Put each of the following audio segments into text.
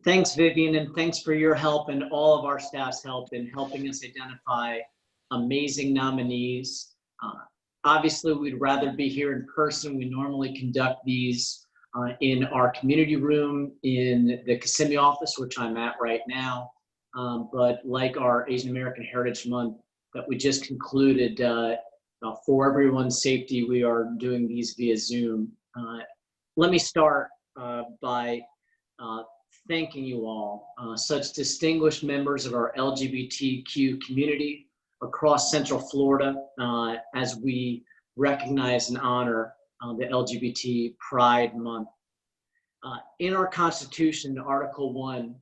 Thanks, Vivian, and thanks for your help and all of our staff's help in helping us identify amazing nominees. Uh, Obviously, we'd rather be here in person. We normally conduct these in our community room in the Kissimmee office, which I'm at right now. But like our Asian American Heritage Month that we just concluded, for everyone's safety, we are doing these via Zoom. Let me start by thanking you all, such distinguished members of our LGBTQ community across Central Florida, as we recognize and honor the LGBT Pride Month. In our Constitution, Article 1,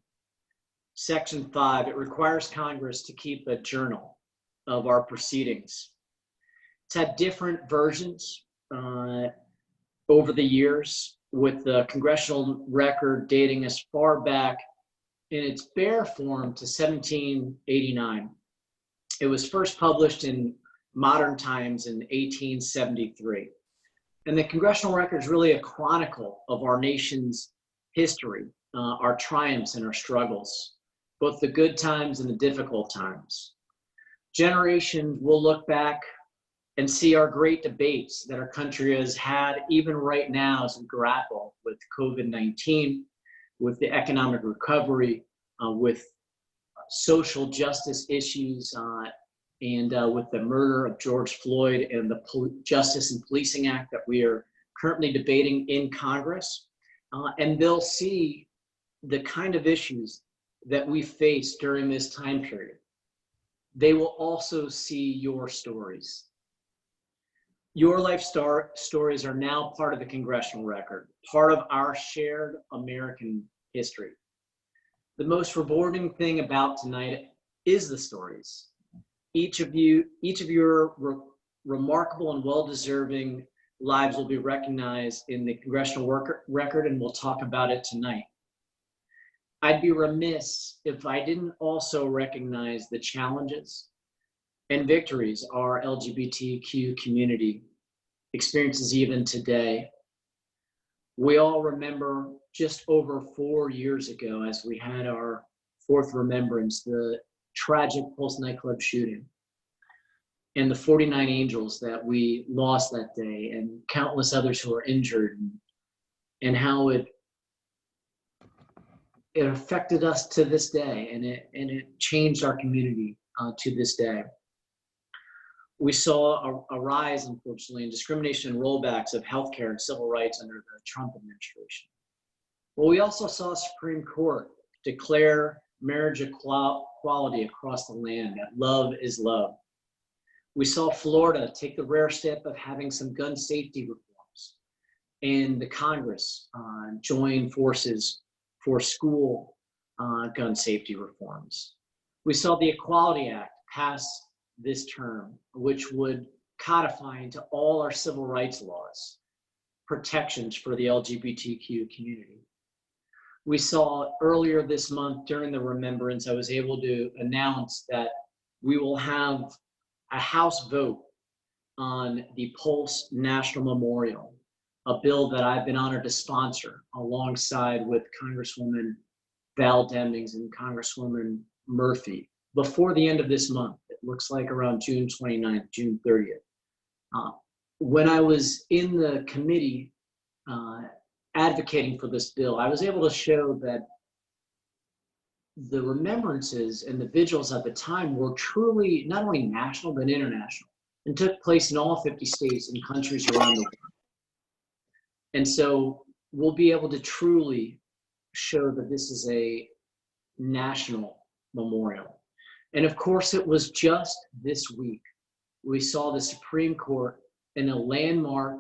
Section 5, it requires Congress to keep a journal of our proceedings. It's had different versions over the years, with the congressional record dating as far back in its bare form to 1789. It was first published in modern times in 1873. And the congressional record is really a chronicle of our nation's history, our triumphs and our struggles, both the good times and the difficult times. Generations will look back and see our great debates that our country has had even right now as we grapple with COVID-19, with the economic recovery, with social justice issues, and with the murder of George Floyd and the Justice and Policing Act that we are currently debating in Congress. And they'll see the kind of issues that we face during this time period. They will also see your stories. Your life stories are now part of the congressional record, part of our shared American history. The most rewarding thing about tonight is the stories. Each of your remarkable and well-deserving lives will be recognized in the congressional record, and we'll talk about it tonight. I'd be remiss if I didn't also recognize the challenges and victories our LGBTQ community experiences even today. We all remember just over 4 years ago, as we had our fourth remembrance, the tragic Pulse nightclub shooting and the 49 angels that we lost that day and countless others who are injured, and how it affected us to this day, and it changed our community to this day. We saw a rise, unfortunately, in discrimination and rollbacks of healthcare and civil rights under the Trump administration. Well, we also saw Supreme Court declare marriage equality across the land, that love is love. We saw Florida take the rare step of having some gun safety reforms, and the Congress join forces for school gun safety reforms. We saw the Equality Act pass this term, which would codify into all our civil rights laws protections for the LGBTQ community. We saw earlier this month during the remembrance, I was able to announce that we will have a House vote on the Pulse National Memorial, a bill that I've been honored to sponsor alongside with Congresswoman Val Demings and Congresswoman Murphy before the end of this month. It looks like around June 29th, June 30th. When I was in the committee advocating for this bill, I was able to show that the remembrances and the vigils at the time were truly not only national, but international, and took place in all 50 states and countries around the world. And so we'll be able to truly show that this is a national memorial. And of course, it was just this week we saw the Supreme Court in a landmark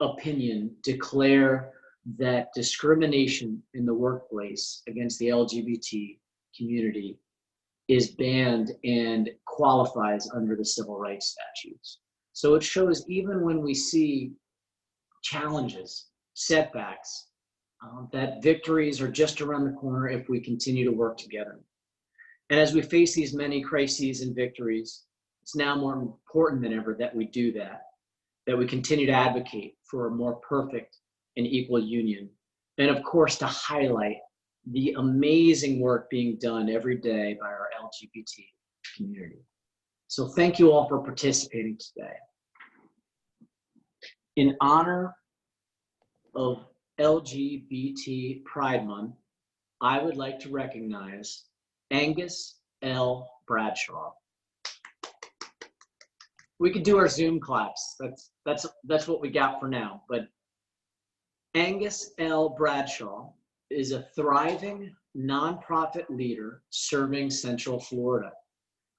opinion declare that discrimination in the workplace against the LGBT community is banned and qualifies under the civil rights statutes. So it shows even when we see challenges, setbacks, that victories are just around the corner if we continue to work together. And as we face these many crises and victories, it's now more important than ever that we do that we continue to advocate for a more perfect and equal union. And of course, to highlight the amazing work being done every day by our LGBT community. So thank you all for participating today. In honor of LGBT Pride Month, I would like to recognize Angus L Bradshaw. We could do our Zoom claps. That's what we got for now. But Angus L Bradshaw is a thriving nonprofit leader serving Central Florida.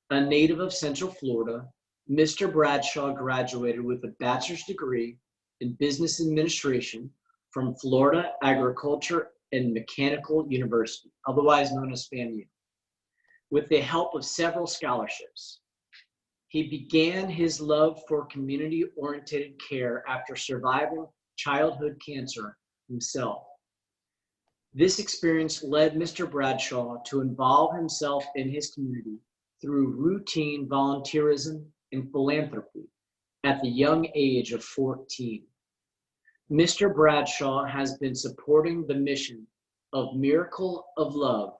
A native of Central Florida, Mr. Bradshaw graduated with a bachelor's degree in business administration from Florida Agriculture and Mechanical University, otherwise known as FAMU, with the help of several scholarships. He began his love for community-oriented care after surviving childhood cancer himself. This experience led Mr. Bradshaw to involve himself in his community through routine volunteerism and philanthropy at the young age of 14. Mr. Bradshaw has been supporting the mission of Miracle of Love,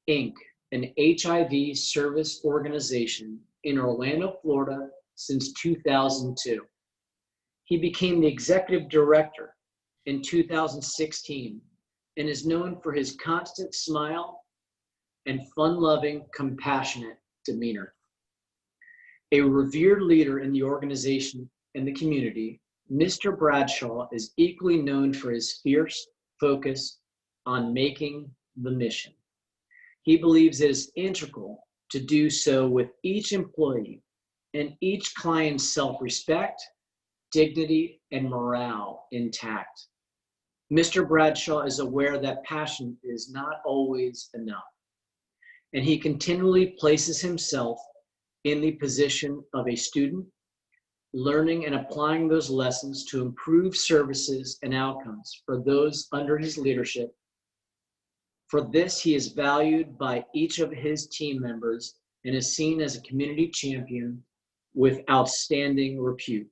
Inc., an HIV service organization in Orlando, Florida, since 2002. He became the executive director in 2016 and is known for his constant smile and fun-loving, compassionate demeanor. A revered leader in the organization and the community, Mr. Bradshaw is equally known for his fierce focus on making the mission. He believes it is integral to do so with each employee and each client's self-respect, dignity, and morale intact. Mr. Bradshaw is aware that passion is not always enough, and he continually places himself in the position of a student, learning and applying those lessons to improve services and outcomes for those under his leadership. For this, he is valued by each of his team members and is seen as a community champion with upstanding repute.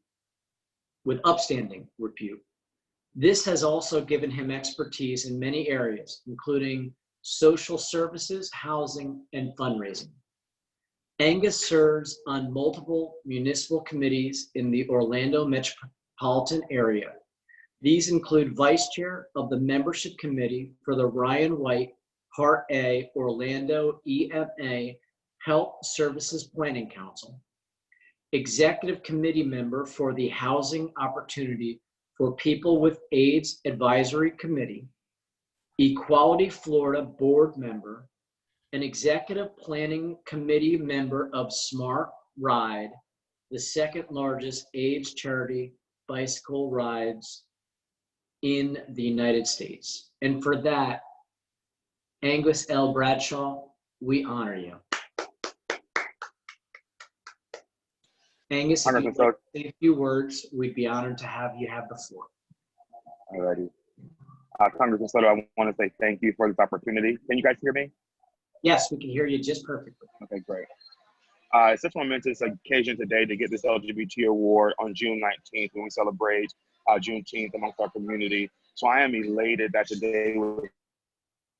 This has also given him expertise in many areas, including social services, housing, and fundraising. Angus serves on multiple municipal committees in the Orlando metropolitan area. These include vice chair of the membership committee for the Ryan White Part A Orlando EMA Health Services Planning Council, executive committee member for the Housing Opportunity for People with AIDS Advisory Committee, Equality Florida board member, an executive planning committee member of Smart Ride, the second largest AIDS charity bicycle rides in the United States. And for that, Angus L. Bradshaw, we honor you. Angus, if you'd like to say a few words, we'd be honored to have you have the floor. Alrighty. Congressman Soto, I want to say thank you for this opportunity. Can you guys hear me? Yes, we can hear you just perfectly. Okay, great. It's such a momentous occasion today to get this LGBT award on June 19th when we celebrate Juneteenth amongst our community. So I am elated that today was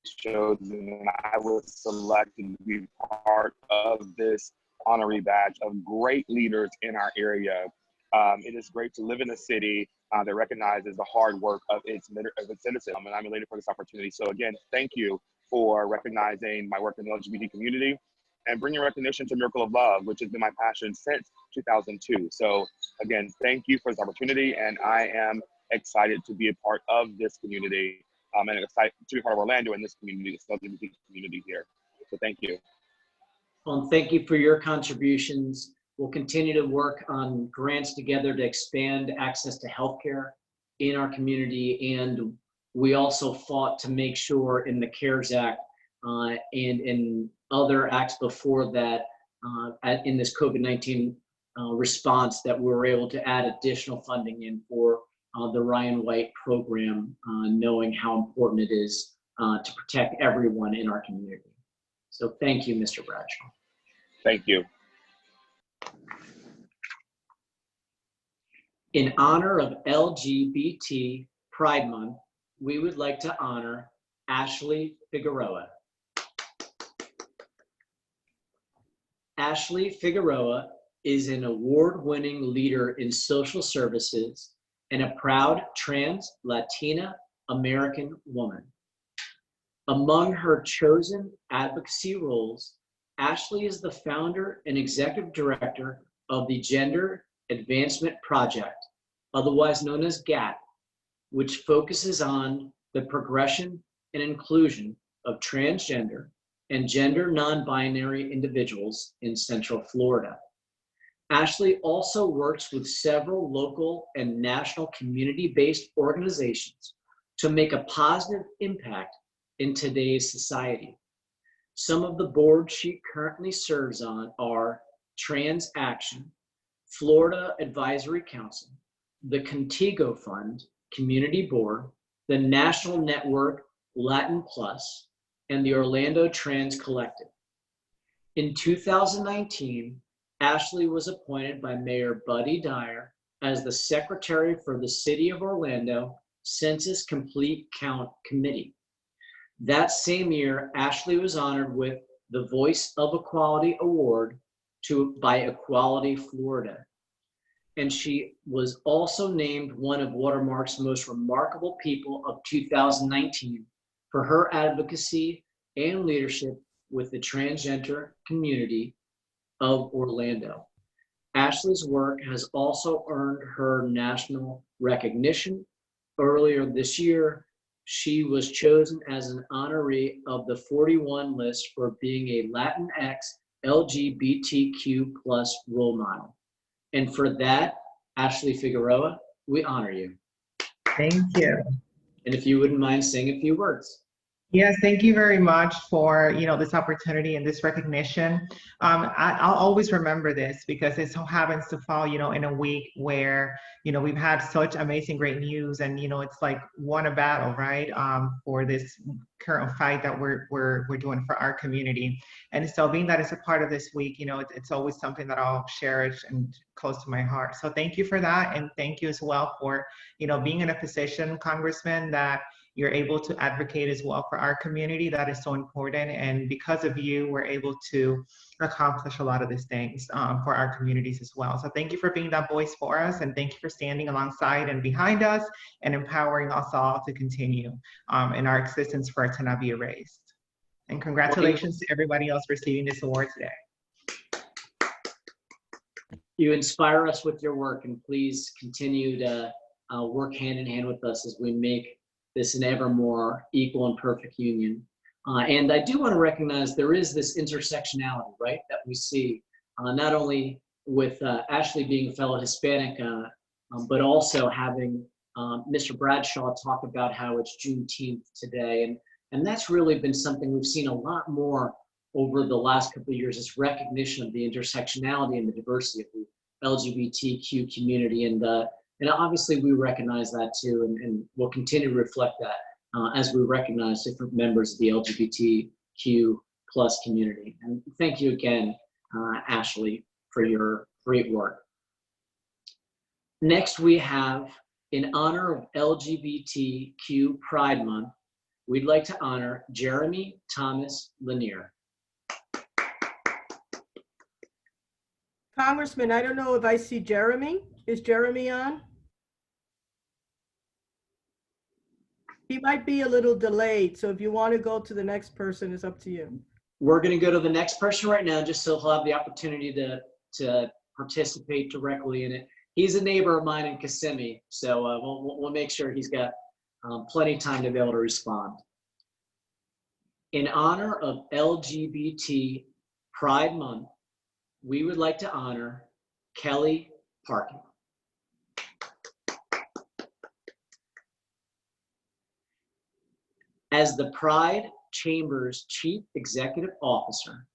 chosen and I was selected to be part of this honorary badge of great leaders in our area. It is great to live in a city that recognizes the hard work of its citizens, and I'm elated for this opportunity. So again, thank you for recognizing my work in the LGBT community and bringing recognition to Miracle of Love, which has been my passion since 2002. So again, thank you for this opportunity, and I am excited to be a part of this community and excited to be part of Orlando and this community, this LGBT community here. So thank you. Well, thank you for your contributions. We'll continue to work on grants together to expand access to healthcare in our community. And we also fought to make sure in the CARES Act and in other acts before that, in this COVID-19 response, that we were able to add additional funding in for the Ryan White program, knowing how important it is to protect everyone in our community. So thank you, Mr. Bradshaw. Thank you. In honor of LGBT Pride Month, we would like to honor Ashley Figueroa. Ashley Figueroa is an award-winning leader in social services and a proud trans Latina American woman. Among her chosen advocacy roles, Ashley is the founder and executive director of the Gender Advancement Project, otherwise known as GAP, which focuses on the progression and inclusion of transgender and gender non-binary individuals in Central Florida. Ashley also works with several local and national community-based organizations to make a positive impact in today's society. Some of the boards she currently serves on are Trans Action, Florida Advisory Council, the Contigo Fund Community Board, the National Network Latin Plus, and the Orlando Trans Collective. In 2019, Ashley was appointed by Mayor Buddy Dyer as the Secretary for the City of Orlando Census Complete Count Committee. That same year, Ashley was honored with the Voice of Equality Award by Equality Florida. And she was also named one of Watermark's most remarkable people of 2019 for her advocacy and leadership with the transgender community of Orlando. Ashley's work has also earned her national recognition. Earlier this year, she was chosen as an honoree of the 41 list for being a Latinx LGBTQ plus role model. And for that, Ashley Figueroa, we honor you. Thank you. And if you wouldn't mind saying a few words. Yes, thank you very much for this opportunity and this recognition. I'll always remember this because it so happens to fall in a week where we've had such amazing great news, and it's like won a battle, right? For this current fight that we're doing for our community. And so being that it's a part of this week, it's always something that I'll cherish and close to my heart. So thank you for that, and thank you as well for being in a position, Congressman, that you're able to advocate as well for our community. That is so important. And because of you, we're able to accomplish a lot of these things for our communities as well. So thank you for being that voice for us. And thank you for standing alongside and behind us and empowering us all to continue in our existence for it to not be erased. And congratulations to everybody else receiving this award today. You inspire us with your work, and please continue to work hand in hand with us as we make this an ever more equal and perfect union. And I do want to recognize there is this intersectionality, right, that we see, not only with Ashley being a fellow Hispanic, but also having Mr. Bradshaw talk about how it's Juneteenth today. And that's really been something we've seen a lot more over the last couple of years, is recognition of the intersectionality and the diversity of the LGBTQ community. And obviously we recognize that too, and we'll continue to reflect that as we recognize different members of the LGBTQ plus community. And thank you again, Ashley, for your great work. Next, we have, in honor of LGBTQ Pride Month, we'd like to honor Jeremy Thomas Lanier. Congressman, I don't know if I see Jeremy. Is Jeremy on? He might be a little delayed, so if you want to go to the next person, it's up to you. We're going to go to the next person right now, just so he'll have the opportunity to participate directly in it. He's a neighbor of mine in Kissimmee, so we'll make sure he's got plenty of time to be able to respond. In honor of LGBT Pride Month, we would like to honor Kellie Parkin. As the Pride Chamber's Chief Executive Officer,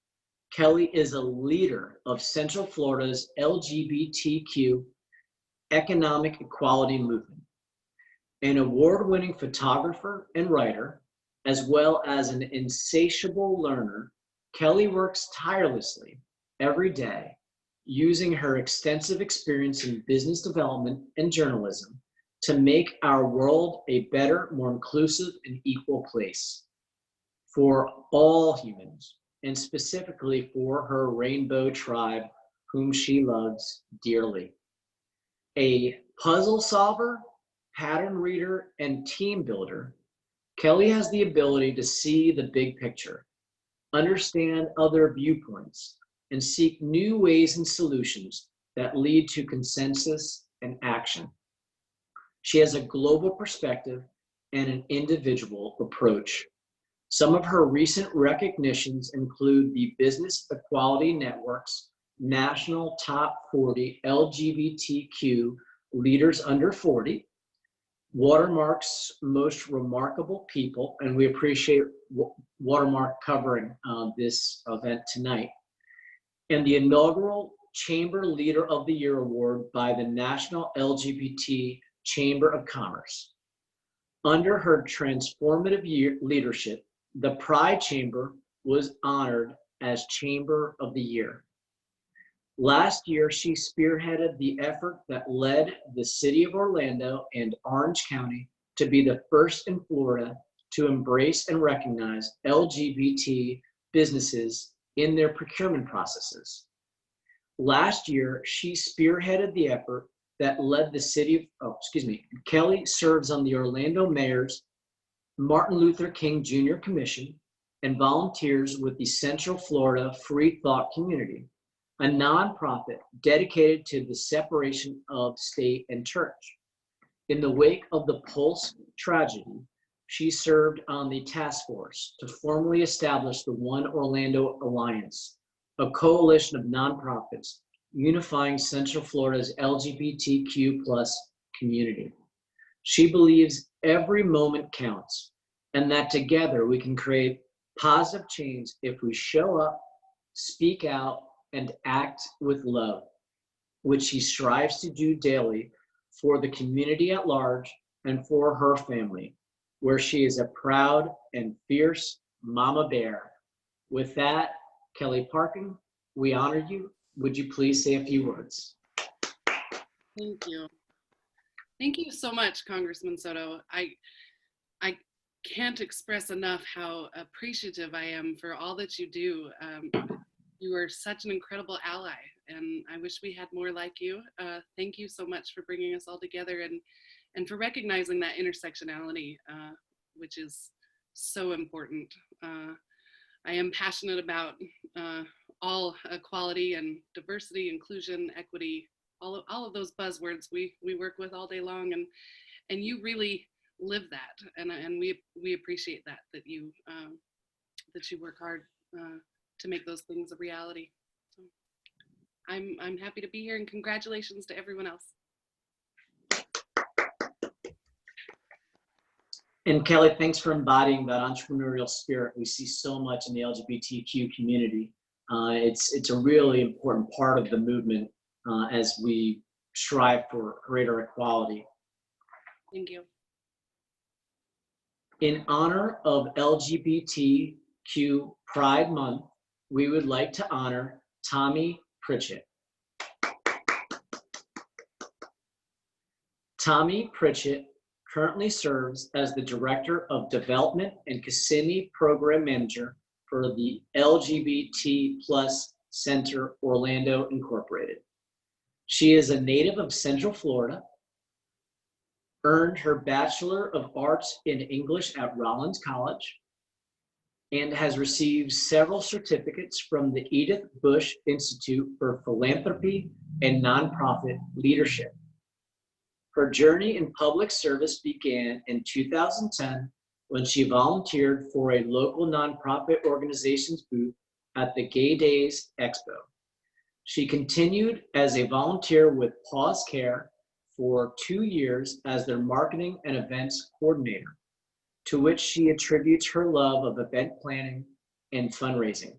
Kellie is a leader of Central Florida's LGBTQ economic equality movement. An award-winning photographer and writer, as well as an insatiable learner, Kellie works tirelessly every day, using her extensive experience in business development and journalism to make our world a better, more inclusive and equal place for all humans, and specifically for her rainbow tribe, whom she loves dearly. A puzzle solver, pattern reader, and team builder, Kellie has the ability to see the big picture, understand other viewpoints, and seek new ways and solutions that lead to consensus and action. She has a global perspective and an individual approach. Some of her recent recognitions include the Business Equality Network's National Top 40 LGBTQ Leaders Under 40, Watermark's Most Remarkable People, and we appreciate Watermark covering this event tonight, and the Inaugural Chamber Leader of the Year Award by the National LGBT Chamber of Commerce. Under her transformative leadership, the Pride Chamber was honored as Chamber of the Year. Last year, she spearheaded the effort that led the city of Orlando and Orange County to be the first in Florida to embrace and recognize LGBT businesses in their procurement processes. Last year, she spearheaded the effort that led the city of, Kellie serves on the Orlando Mayor's Martin Luther King Jr. Commission and volunteers with the Central Florida Free Thought Community, a nonprofit dedicated to the separation of state and church. In the wake of the Pulse tragedy, she served on the task force to formally establish the One Orlando Alliance, a coalition of nonprofits unifying Central Florida's LGBTQ+ community. She believes every moment counts and that together we can create positive change if we show up, speak out, and act with love, which she strives to do daily for the community at large and for her family, where she is a proud and fierce mama bear. With that, Kellie Parkin, we honor you. Would you please say a few words? Thank you. Thank you so much, Congressman Soto. I can't express enough how appreciative I am for all that you do. You are such an incredible ally, and I wish we had more like you. Thank you so much for bringing us all together and for recognizing that intersectionality, which is so important. I am passionate about all equality and diversity, inclusion, equity, all of those buzzwords we work with all day long, and you really live that, and we appreciate that you work hard to make those things a reality. So I'm happy to be here, and congratulations to everyone else. And Kellie, thanks for embodying that entrepreneurial spirit we see so much in the LGBTQ community. It's a really important part of the movement as we strive for greater equality. Thank you. In honor of LGBTQ Pride Month, we would like to honor Tommi Pritchett. Tommi Pritchett currently serves as the Director of Development and Kissimmee Program Manager for the LGBT+ Center Orlando Incorporated. She is a native of Central Florida, earned her Bachelor of Arts in English at Rollins College, and has received several certificates from the Edith Bush Institute for Philanthropy and Nonprofit Leadership. Her journey in public service began in 2010 when she volunteered for a local nonprofit organization's booth at the Gay Days Expo. She continued as a volunteer with Pause Care for 2 years as their marketing and events coordinator, to which she attributes her love of event planning and fundraising.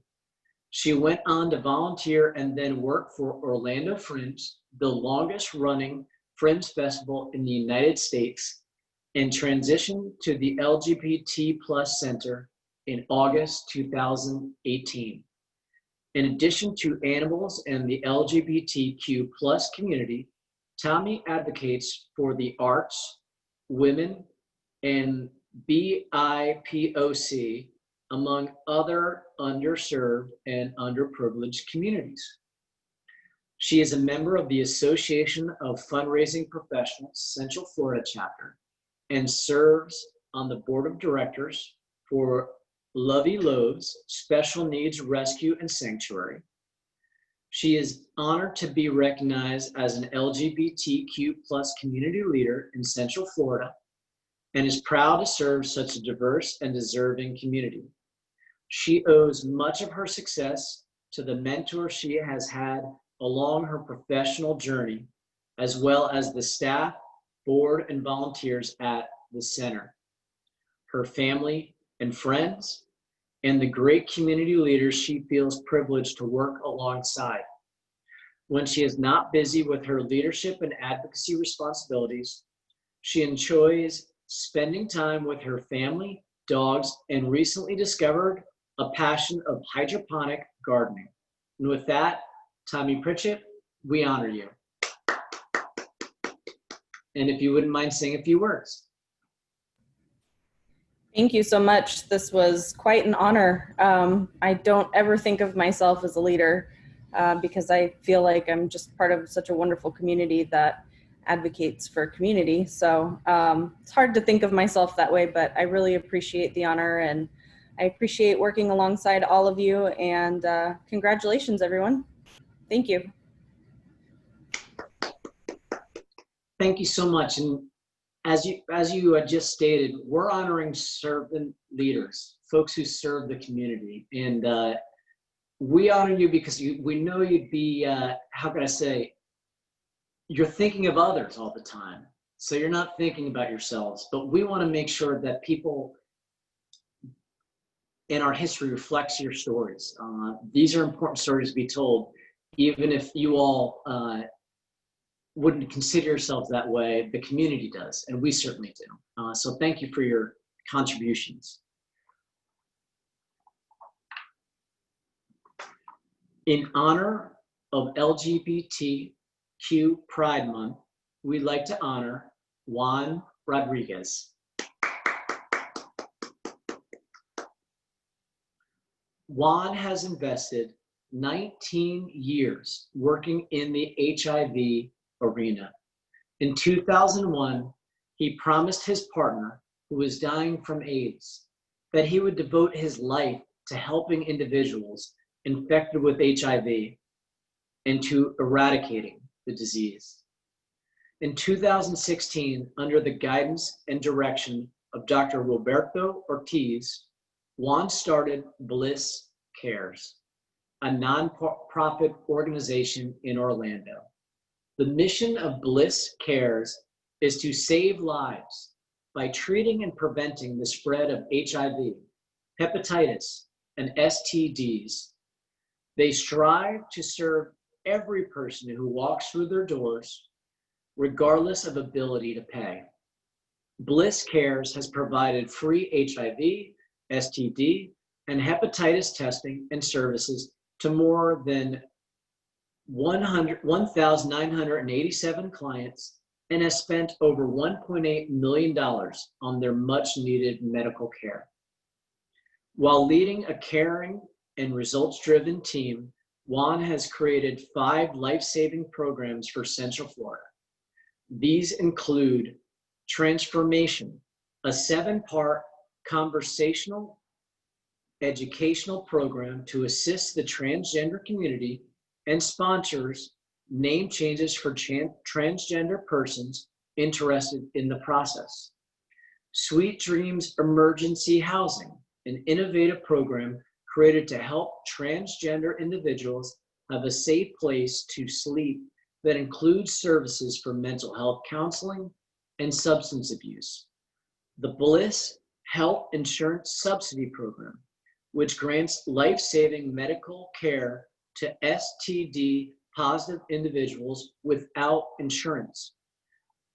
She went on to volunteer and then work for Orlando Fringe, the longest running Fringe festival in the United States, and transitioned to the LGBT+ Center in August 2018. In addition to animals and the LGBTQ+ community, Tommi advocates for the arts, women, and BIPOC, among other underserved and underprivileged communities. She is a member of the Association of Fundraising Professionals Central Florida chapter and serves on the board of directors for Lovey Loaves Special Needs Rescue and Sanctuary. She is honored to be recognized as an LGBTQ plus community leader in Central Florida and is proud to serve such a diverse and deserving community. She owes much of her success to the mentor she has had along her professional journey, as well as the staff, board, and volunteers at the center, her family and friends, and the great community leaders she feels privileged to work alongside. When she is not busy with her leadership and advocacy responsibilities, she enjoys spending time with her family, dogs, and recently discovered a passion of hydroponic gardening. And with that, Tommi Pritchett, we honor you. And if you wouldn't mind saying a few words. Thank you so much. This was quite an honor. I don't ever think of myself as a leader because I feel like I'm just part of such a wonderful community that advocates for community. So it's hard to think of myself that way, but I really appreciate the honor and I appreciate working alongside all of you, and congratulations, everyone. Thank you. Thank you so much. And as you had just stated, we're honoring servant leaders, folks who serve the community. And we honor you because we know you'd be, how can I say, you're thinking of others all the time. So you're not thinking about yourselves, but we want to make sure that people in our history reflects your stories. These are important stories to be told, even if you all wouldn't consider yourselves that way, the community does, and we certainly do. So thank you for your contributions. In honor of LGBTQ Pride Month, we'd like to honor Juan Rodriguez. Juan has invested 19 years working in the HIV arena. In 2001, he promised his partner, who was dying from AIDS, that he would devote his life to helping individuals infected with HIV and to eradicating the disease. In 2016, under the guidance and direction of Dr. Roberto Ortiz, Juan started Bliss Cares, a nonprofit organization in Orlando. The mission of Bliss Cares is to save lives by treating and preventing the spread of HIV, hepatitis, and STDs. They strive to serve every person who walks through their doors, regardless of ability to pay. Bliss Cares has provided free HIV, STD, and hepatitis testing and services to more than 1,987 clients and has spent over $1.8 million on their much-needed medical care. While leading a caring and results-driven team, Juan has created 5 life-saving programs for Central Florida. These include Transformation, a 7-part conversational educational program to assist the transgender community and sponsors name changes for transgender persons interested in the process. Sweet Dreams Emergency Housing, an innovative program created to help transgender individuals have a safe place to sleep that includes services for mental health counseling and substance abuse. The Bliss Health Insurance Subsidy Program, which grants life-saving medical care to STD-positive individuals without insurance.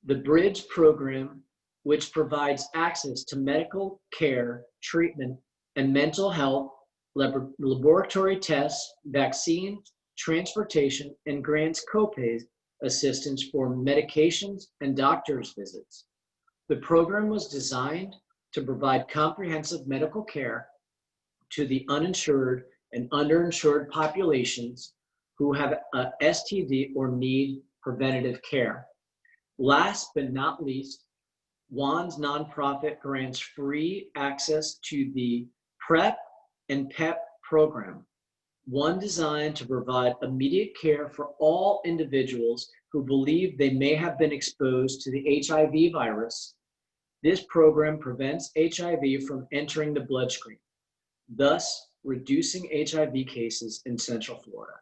The Bridge Program, which provides access to medical care, treatment, and mental health, laboratory tests, vaccines, transportation, and grants copay assistance for medications and doctor's visits. The program was designed to provide comprehensive medical care to the uninsured and underinsured populations who have a STD or need preventative care. Last but not least, Juan's nonprofit grants free access to the PrEP and PEP program, one designed to provide immediate care for all individuals who believe they may have been exposed to the HIV virus. This program prevents HIV from entering the bloodstream, thus reducing HIV cases in Central Florida.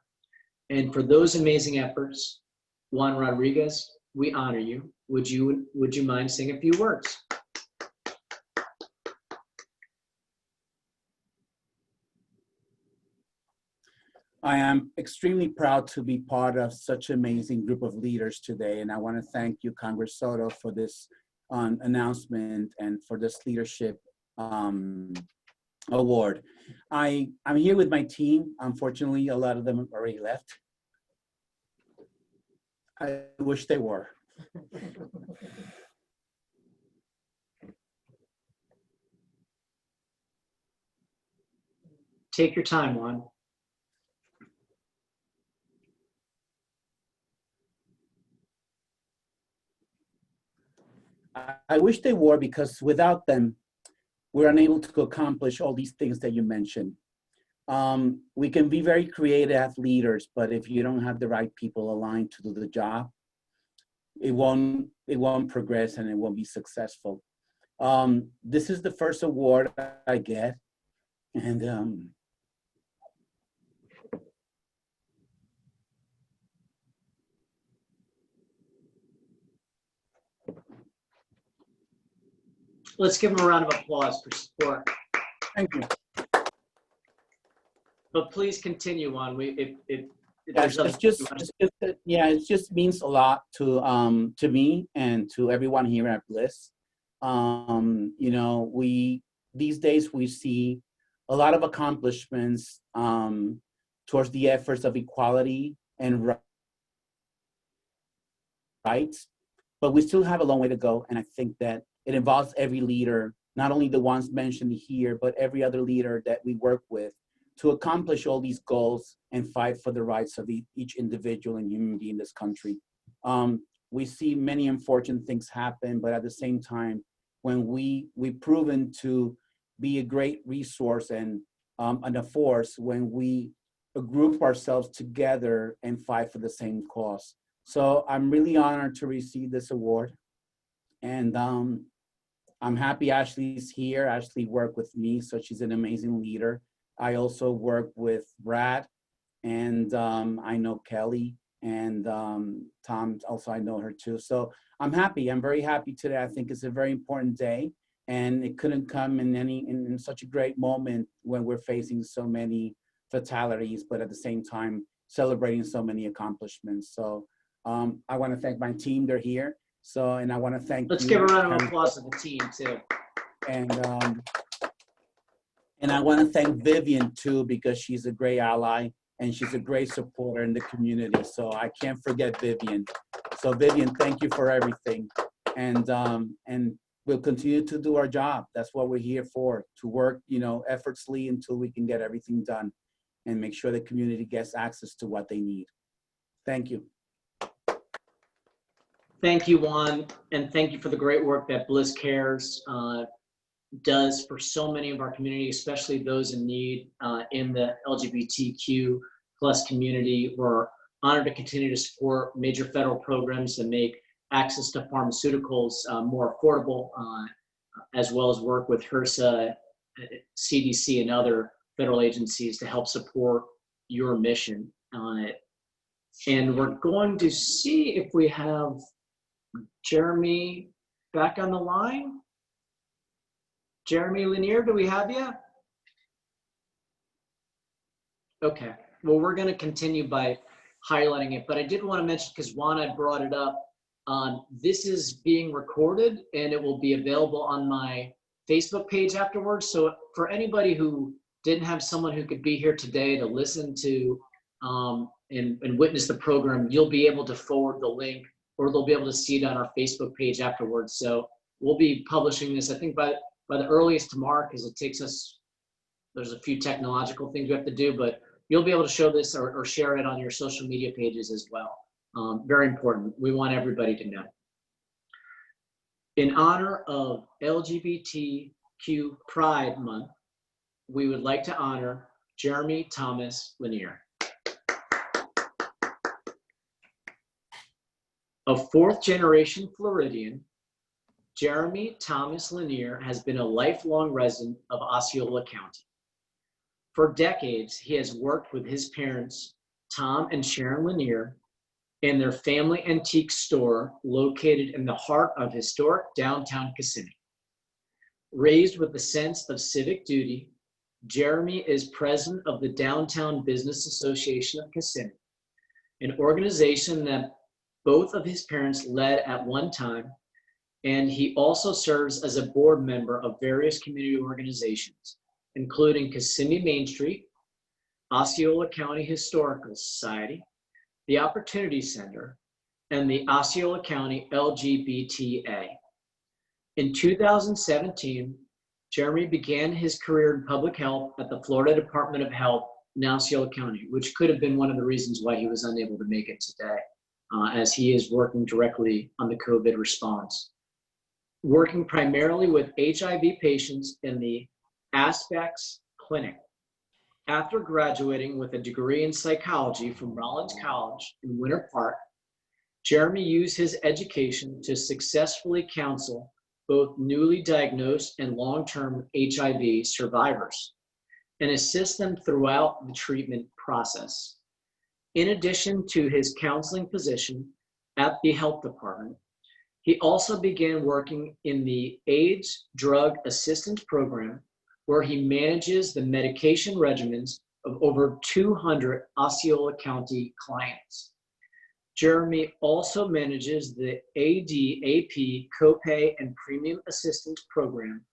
And for those amazing efforts, Juan Rodriguez, we honor you. Would you mind saying a few words? I am extremely proud to be part of such an amazing group of leaders today, and I want to thank you, Congress Soto, for this announcement and for this leadership award. I'm here with my team. Unfortunately, a lot of them have already left. I wish they were. Take your time, Juan. I wish they were, because without them, we're unable to accomplish all these things that you mentioned. We can be very creative as leaders, but if you don't have the right people aligned to do the job, it won't progress and it won't be successful. This is the first award I get, and Let's give them a round of applause for support. thank you. But please continue on. If Yes, it just means a lot to me and to everyone here at Bliss. You know, these days we see a lot of accomplishments towards the efforts of equality and rights, but we still have a long way to go. And I think that it involves every leader, not only the ones mentioned here, but every other leader that we work with, to accomplish all these goals and fight for the rights of each individual and human being in this country. We see many unfortunate things happen, but at the same time, when we've proven to be a great resource and a force when we group ourselves together and fight for the same cause. So I'm really honored to receive this award. And I'm happy Ashley's here. Ashley worked with me, so she's an amazing leader. I also work with Brad, and I know Kellie, and Tom, also I know her too. So I'm happy, I'm very happy today. I think it's a very important day, and it couldn't come in such a great moment when we're facing so many fatalities, but at the same time, celebrating so many accomplishments. So I wanna thank my team, they're here. So, and I wanna thank Let's you, give a round of applause to the team too. And I want to thank Vivian too, because she's a great ally and she's a great supporter in the community. So I can't forget Vivian. So Vivian, thank you for everything. And we'll continue to do our job. That's what we're here for, to work, you know, effortlessly until we can get everything done and make sure the community gets access to what they need. Thank you. Thank you, Juan, and thank you for the great work that Bliss Cares does for so many of our community, especially those in need in the LGBTQ plus community. We're honored to continue to support major federal programs that make access to pharmaceuticals more affordable, as well as work with HRSA, CDC, and other federal agencies to help support your mission. And we're going to see if we have Jeremy back on the line. Jeremy Lanier, do we have you? Okay, well, we're going to continue by highlighting it, but I did want to mention, because Juan had brought it up, this is being recorded and it will be available on my Facebook page afterwards. So for anybody who didn't have someone who could be here today to listen to and witness the program, you'll be able to forward the link, or they'll be able to see it on our Facebook page afterwards. So we'll be publishing this, I think, by the earliest tomorrow, because it takes us, there's a few technological things we have to do, but you'll be able to show this or share it on your social media pages as well. Very important. We want everybody to know. In honor of LGBTQ Pride Month, we would like to honor Jeremy Thomas Lanier. A fourth-generation Floridian, Jeremy Thomas Lanier has been a lifelong resident of Osceola County. For decades, he has worked with his parents, Tom and Sharon Lanier, in their family antique store located in the heart of historic downtown Kissimmee. Raised with a sense of civic duty, Jeremy is president of the Downtown Business Association of Kissimmee, an organization that both of his parents led at one time, and he also serves as a board member of various community organizations, including Kissimmee Main Street, Osceola County Historical Society, the Opportunity Center, and the Osceola County LGBTA. In 2017, Jeremy began his career in public health at the Florida Department of Health in Osceola County, which could have been one of the reasons why he was unable to make it today, as he is working directly on the COVID response. Working primarily with HIV patients in the Aspects Clinic. After graduating with a degree in psychology from Rollins College in Winter Park, Jeremy used his education to successfully counsel both newly diagnosed and long-term HIV survivors and assist them throughout the treatment process. In addition to his counseling position at the health department, he also began working in the AIDS Drug Assistance Program, where he manages the medication regimens of over 200 Osceola County clients. Jeremy also manages the ADAP Copay and Premium Assistance Program,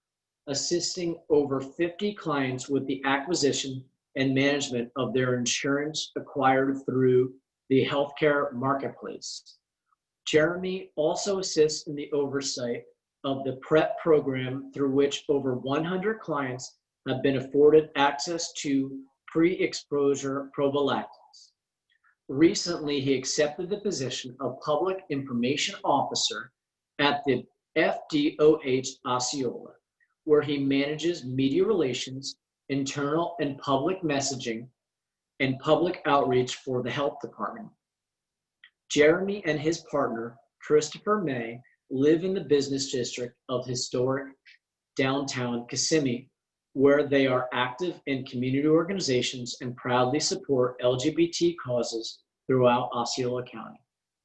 assisting over 50 clients with the acquisition and management of their insurance acquired through the healthcare marketplace. Jeremy also assists in the oversight of the PrEP program, through which over 100 clients have been afforded access to pre-exposure prophylaxis. Recently, he accepted the position of Public Information Officer at the FDOH Osceola, where he manages media relations, internal and public messaging, and public outreach for the health department. Jeremy and his partner, Christopher May, live in the business district of historic downtown Kissimmee, where they are active in community organizations and proudly support LGBT causes throughout Osceola County.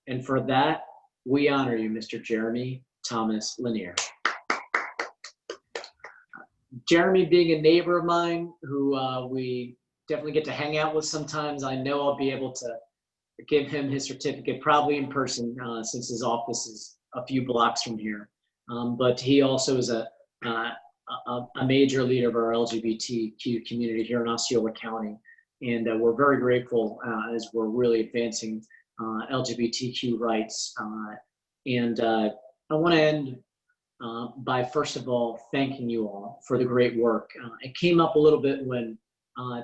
And for that, we honor you, Mr. Jeremy Thomas Lanier. Jeremy, being a neighbor of mine who we definitely get to hang out with sometimes, I know I'll be able to give him his certificate, probably in person, since his office is a few blocks from here. But he also is a major leader of our LGBTQ community here in Osceola County. And we're very grateful as we're really advancing LGBTQ rights. And I want to end by, first of all, thanking you all for the great work. It came up a little bit when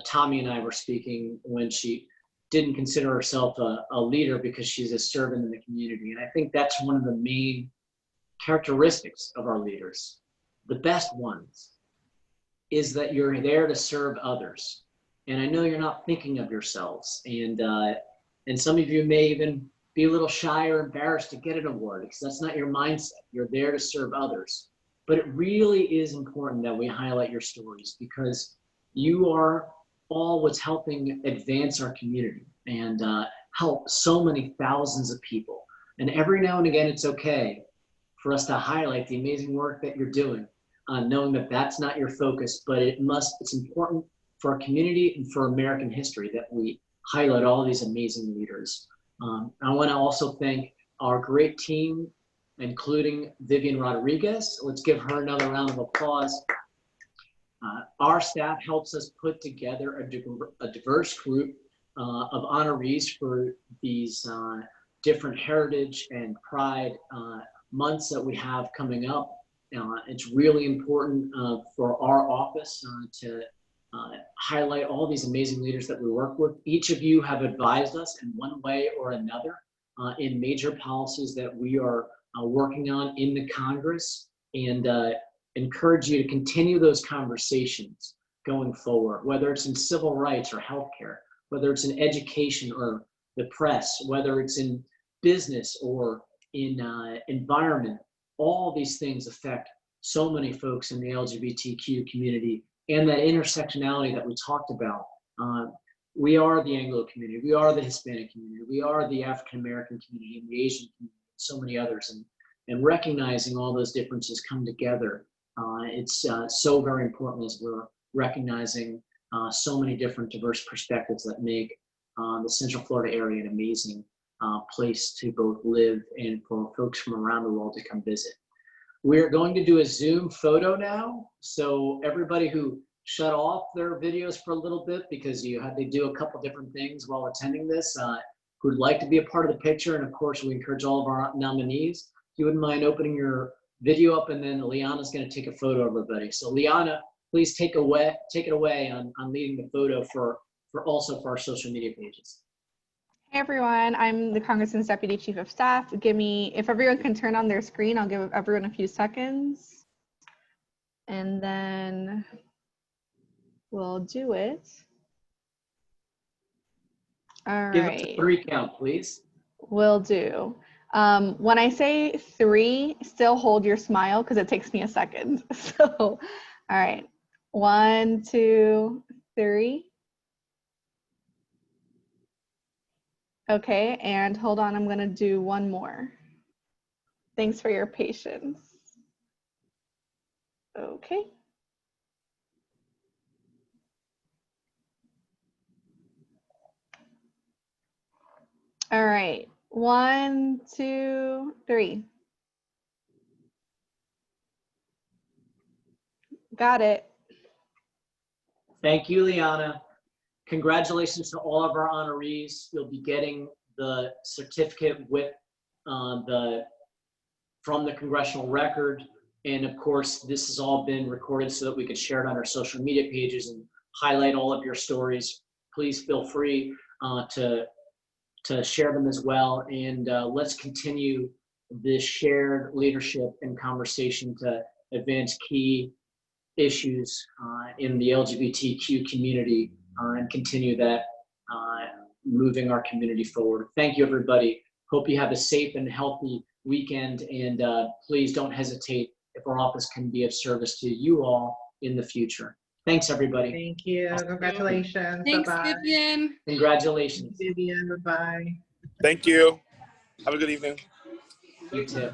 Tommi and I were speaking, when she didn't consider herself a leader because she's a servant in the community. And I think that's one of the main characteristics of our leaders, the best ones, is that you're there to serve others. And I know you're not thinking of yourselves. And some of you may even be a little shy or embarrassed to get an award because that's not your mindset. You're there to serve others. But it really is important that we highlight your stories, because you are all what's helping advance our community and help so many thousands of people. And every now and again, it's okay for us to highlight the amazing work that you're doing, knowing that that's not your focus, but it's important for our community and for American history that we highlight all these amazing leaders. I want to also thank our great team, including Juan Rodriguez. Let's give her another round of applause. Our staff helps us put together a diverse group of honorees for these different heritage and pride months that we have coming up. It's really important for our office to highlight all these amazing leaders that we work with. Each of you have advised us in one way or another in major policies that we are working on in the Congress, and encourage you to continue those conversations going forward, whether it's in civil rights or healthcare, whether it's in education or the press, whether it's in business or in environment. All these things affect so many folks in the LGBTQ community, and that intersectionality that we talked about. We are the Anglo community, we are the Hispanic community, we are the African American community, and the Asian community, and so many others. And recognizing all those differences come together, it's so very important as we're recognizing so many different diverse perspectives that make the Central Florida area an amazing place to both live and for folks from around the world to come visit. We're going to do a Zoom photo now. So everybody who shut off their videos for a little bit because you had to do a couple different things while attending this, who'd like to be a part of the picture, and of course we encourage all of our nominees, if you wouldn't mind opening your video up, and then Liana's going to take a photo of everybody. So Liana, please take it away on leading the photo for also for our social media pages. Hey everyone, I'm the Congressman's Deputy Chief of Staff. If everyone can turn on their screen, I'll give everyone a few seconds. And then we'll do it. All Give right. us a 3 count, please. Will do. When I say 3, still hold your smile because it takes me a second. So, all right. 1, 2, 3. Okay, and hold on, I'm gonna do one more. Thanks for your patience. Okay. All right, 1, 2, 3. Got it. Thank you, Liana. Congratulations to all of our honorees. You'll be getting the certificate with from the Congressional Record. And of course, this has all been recorded so that we could share it on our social media pages and highlight all of your stories. Please feel free to share them as well. And let's continue this shared leadership and conversation to advance key issues in the LGBTQ community and continue that moving our community forward. Thank you, everybody. Hope you have a safe and healthy weekend, and please don't hesitate if our office can be of service to you all in the future. Thanks, everybody. Thank you. Congratulations. Thanks, Bye-bye. Vivian. Congratulations. Vivian, bye-bye. Thank you. Have a good evening. You too.